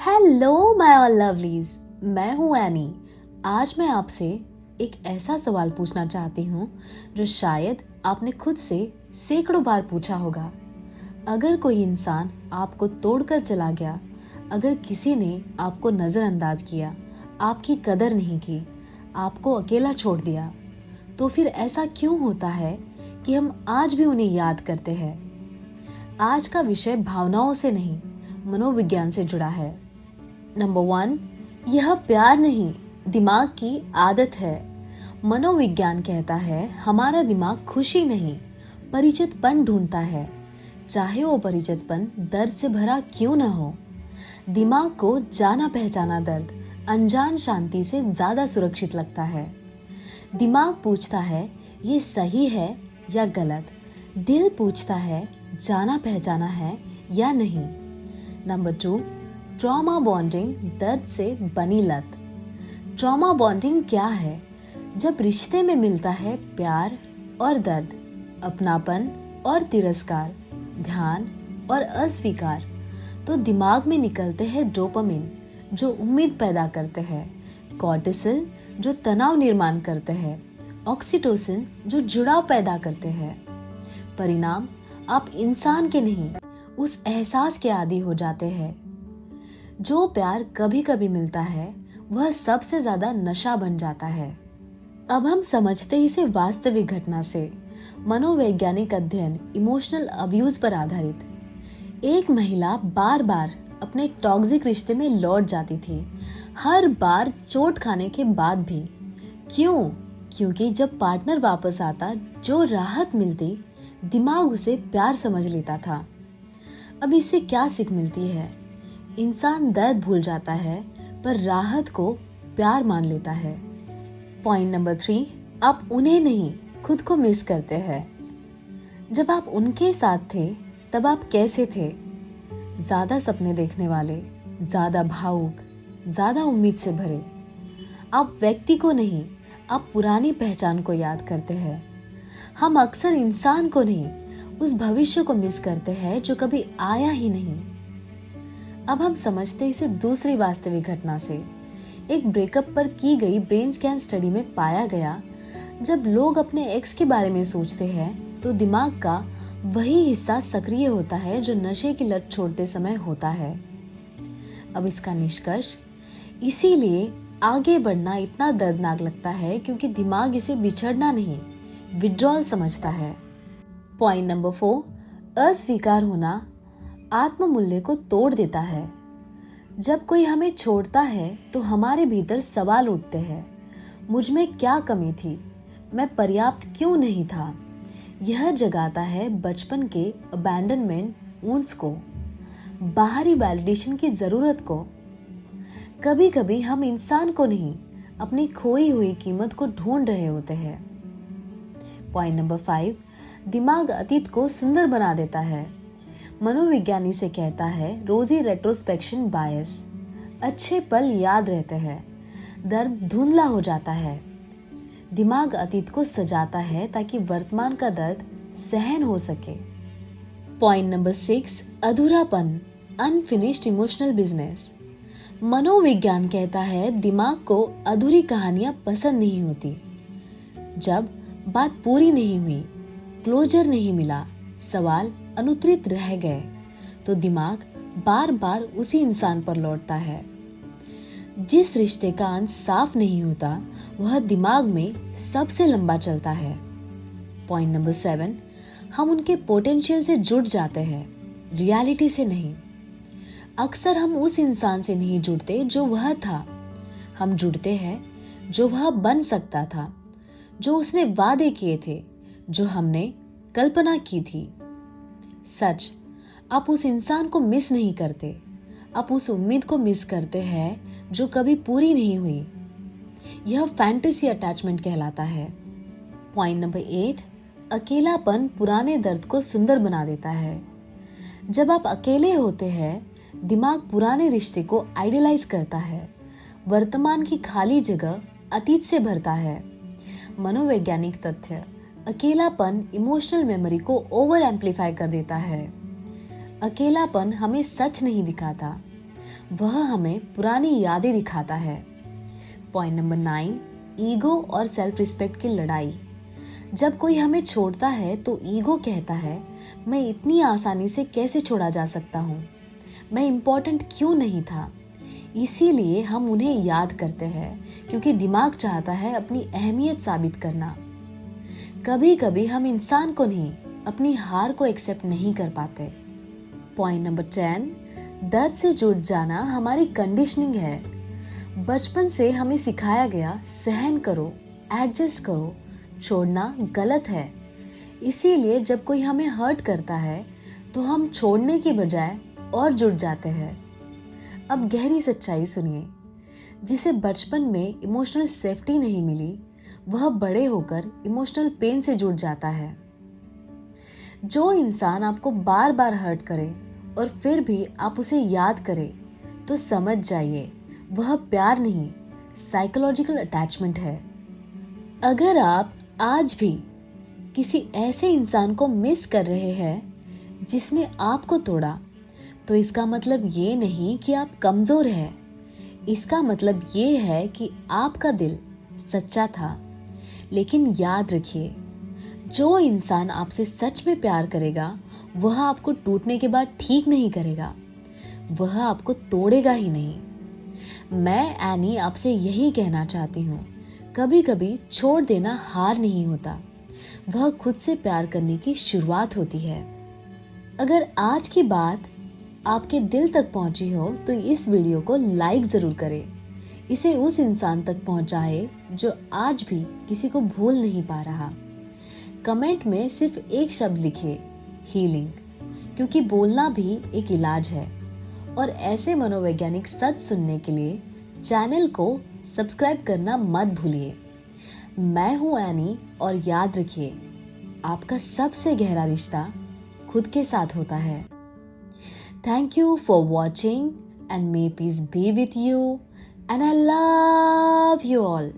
Hello my all lovelies, मैं हूँ any. आज मैं आपसे एक ऐसा सवाल पूछना चाहती हूँ जो शायद आपने खुद से सैकड़ों बार पूछा होगा। अगर कोई इंसान आपको तोड़कर चला गया, अगर किसी ने आपको नज़रअंदाज किया, आपकी कदर नहीं की, आपको अकेला छोड़ दिया, तो फिर ऐसा क्यों होता है कि हम आज भी उन्हें याद करते हैं? आज का विषय भावनाओं से नहीं, मनोविज्ञान से जुड़ा है। नंबर 1, यह प्यार नहीं, दिमाग की आदत है। मनोविज्ञान कहता है हमारा दिमाग खुशी नहीं, परिचितपन ढूंढता है, चाहे वो परिचितपन दर्द से भरा क्यों न हो। दिमाग को जाना पहचाना दर्द अनजान शांति से ज्यादा सुरक्षित लगता है। दिमाग पूछता है ये सही है या गलत, दिल पूछता है जाना पहचाना है या नहीं। नंबर 2, ट्रॉमा बॉन्डिंग, दर्द से बनी लत। ट्रॉमा बॉन्डिंग क्या है? जब रिश्ते में मिलता है प्यार और दर्द, अपनापन और तिरस्कार, ध्यान और अस्वीकार, तो दिमाग में निकलते हैं डोपामिन जो उम्मीद पैदा करते हैं, कॉर्टिसोल जो तनाव निर्माण करते हैं, ऑक्सीटोसिन जो जुड़ाव पैदा करते हैं। परिणाम, आप इंसान के नहीं उस एहसास के आदी हो जाते हैं। जो प्यार कभी कभी मिलता है वह सबसे ज्यादा नशा बन जाता है। अब हम समझते इसे वास्तविक घटना से। मनोवैज्ञानिक अध्ययन इमोशनल अब्यूज पर आधारित। एक महिला बार बार अपने टॉक्सिक रिश्ते में लौट जाती थी, हर बार चोट खाने के बाद भी। क्यों? क्योंकि जब पार्टनर वापस आता, जो राहत मिलती, दिमाग उसे प्यार समझ लेता था। अब इससे क्या सीख मिलती है? इंसान दर्द भूल जाता है पर राहत को प्यार मान लेता है। पॉइंट नंबर 3, आप उन्हें नहीं खुद को मिस करते हैं। जब आप उनके साथ थे तब आप कैसे थे? ज्यादा सपने देखने वाले, ज्यादा भावुक, ज्यादा उम्मीद से भरे। आप व्यक्ति को नहीं, आप पुरानी पहचान को याद करते हैं। हम अक्सर इंसान को नहीं, उस भविष्य को मिस करते हैं जो कभी आया ही नहीं। अब हम समझते इसे दूसरी वास्तविक घटना से। एक ब्रेकअप पर की गई ब्रेन स्कैन स्टडी में पाया गया, जब लोग अपने एक्स के बारे में सोचते हैं तो दिमाग का वही हिस्सा सक्रिय होता है जो नशे की लत छोड़ते समय होता है। अब इसका निष्कर्ष, इसीलिए आगे बढ़ना इतना दर्दनाक लगता है क्योंकि दिमाग इसे बिछड़ना नहीं, विड्रॉल समझता है। पॉइंट नंबर 4, अस्वीकार होना आत्ममूल्य को तोड़ देता है। जब कोई हमें छोड़ता है तो हमारे भीतर सवाल उठते हैं, मुझ में क्या कमी थी, मैं पर्याप्त क्यों नहीं था। यह जगाता है बचपन के अबैंडनमेंट वुंड्स को, बाहरी वैलिडेशन की जरूरत को। कभी कभी हम इंसान को नहीं, अपनी खोई हुई कीमत को ढूंढ रहे होते हैं। पॉइंट नंबर 5, दिमाग अतीत को सुंदर बना देता है। मनोविज्ञानी से कहता है रोजी रेट्रोस्पेक्शन बायस। अच्छे पल याद रहते हैं, दर्द धुंधला हो जाता है। दिमाग अतीत को सजाता है ताकि वर्तमान का दर्द सहन हो सके। पॉइंट नंबर 6, अधूरापन, अनफिनिश्ड इमोशनल बिजनेस। मनोविज्ञान कहता है दिमाग को अधूरी कहानियां पसंद नहीं होती। जब बात पूरी नहीं हुई, क्लोजर नहीं मिला, सवाल अनुत्तरित रह गए, तो दिमाग बार बार उसी इंसान पर लौटता है। जिस रिश्ते का अंत साफ नहीं होता वह दिमाग में सबसे लंबा चलता है। पॉइंट नंबर 7, हम उनके पोटेंशियल से जुड़ जाते हैं, रियलिटी से नहीं। अक्सर हम उस इंसान से नहीं जुड़ते जो वह था, हम जुड़ते हैं जो वह बन सकता था, जो उसने वादे किए थे, जो हमने कल्पना की थी। सच, आप उस इंसान को मिस नहीं करते, आप उस उम्मीद को मिस करते हैं जो कभी पूरी नहीं हुई। यह फैंटेसी अटैचमेंट कहलाता है। पॉइंट नंबर 8, अकेलापन पुराने दर्द को सुंदर बना देता है। जब आप अकेले होते हैं, दिमाग पुराने रिश्ते को आइडियलाइज करता है, वर्तमान की खाली जगह अतीत से भरता है। मनोवैज्ञानिक तथ्य, अकेलापन इमोशनल मेमोरी को ओवर एम्पलीफाई कर देता है। अकेलापन हमें सच नहीं दिखाता, वह हमें पुरानी यादें दिखाता है। पॉइंट नंबर 9, ईगो और सेल्फ रिस्पेक्ट की लड़ाई। जब कोई हमें छोड़ता है तो ईगो कहता है, मैं इतनी आसानी से कैसे छोड़ा जा सकता हूँ, मैं इम्पोर्टेंट क्यों नहीं था। इसीलिए हम उन्हें याद करते हैं, क्योंकि दिमाग चाहता है अपनी अहमियत साबित करना। कभी कभी हम इंसान को नहीं, अपनी हार को एक्सेप्ट नहीं कर पाते। पॉइंट नंबर 10, दर्द से जुड़ जाना हमारी कंडीशनिंग है। बचपन से हमें सिखाया गया, सहन करो, एडजस्ट करो, छोड़ना गलत है। इसीलिए जब कोई हमें हर्ट करता है तो हम छोड़ने की बजाय और जुड़ जाते हैं। अब गहरी सच्चाई सुनिए, जिसे बचपन में इमोशनल सेफ्टी नहीं मिली, वह बड़े होकर इमोशनल पेन से जुड़ जाता है। जो इंसान आपको बार बार हर्ट करे और फिर भी आप उसे याद करें, तो समझ जाइए वह प्यार नहीं, साइकोलॉजिकल अटैचमेंट है। अगर आप आज भी किसी ऐसे इंसान को मिस कर रहे हैं जिसने आपको तोड़ा, तो इसका मतलब ये नहीं कि आप कमज़ोर हैं। इसका मतलब ये है कि आपका दिल सच्चा था। लेकिन याद रखिए, जो इंसान आपसे सच में प्यार करेगा वह आपको टूटने के बाद ठीक नहीं करेगा, वह आपको तोड़ेगा ही नहीं। मैं एनी आपसे यही कहना चाहती हूँ, कभी कभी छोड़ देना हार नहीं होता, वह खुद से प्यार करने की शुरुआत होती है। अगर आज की बात आपके दिल तक पहुंची हो तो इस वीडियो को लाइक ज़रूर करें। इसे उस इंसान तक पहुंचाए जो आज भी किसी को भूल नहीं पा रहा। कमेंट में सिर्फ एक शब्द लिखे, हीलिंग, क्योंकि बोलना भी एक इलाज है। और ऐसे मनोवैज्ञानिक सच सुनने के लिए चैनल को सब्सक्राइब करना मत भूलिए। मैं हूँ एनी, और याद रखिए, आपका सबसे गहरा रिश्ता खुद के साथ होता है। Thank you for watching and may piece B with you and I love you all.